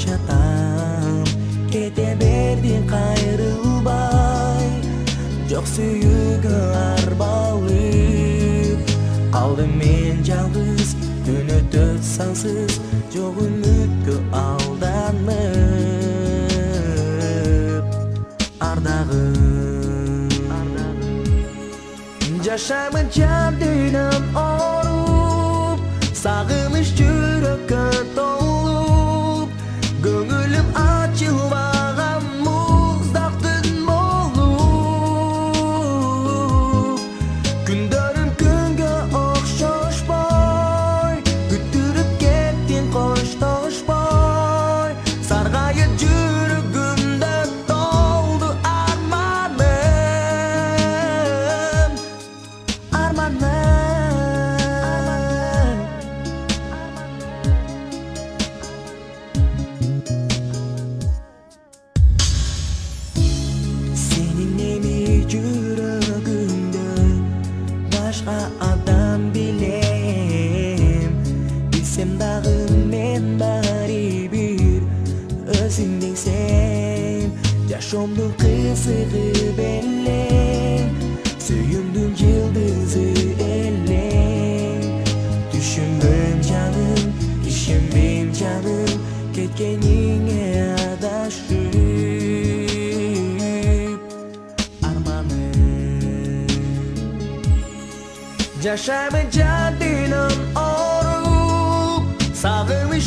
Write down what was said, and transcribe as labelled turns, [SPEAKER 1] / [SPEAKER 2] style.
[SPEAKER 1] çatam, kete berdin kayrılbay. Çok süyügü arbalıp, kaldım men жалгыз, gün ötüp sansız, çok ümitkö aldanıp. Ardağım, Jaşamın jadynam orup, sağınış жүрөккө толуп, көңүлүм ачылбаган муздак түн болуп. Күндөрүм күнгө окшошпой, күттүрүп кеттин коштошпой. Саргайып жүрөгүмдө толду арманым, арманым. Senin emi жүрөгүңдө башка адам билем, билсем дагы мен баары бир өзүңдейсен. Жашоомдун кызыгы белең, сүйүүмдүн жылдызы элең. Түшүнбөм жаным, ишенбейм жаным, кеткениңе адашып. Жашаймын жадынан оруп, сагыныш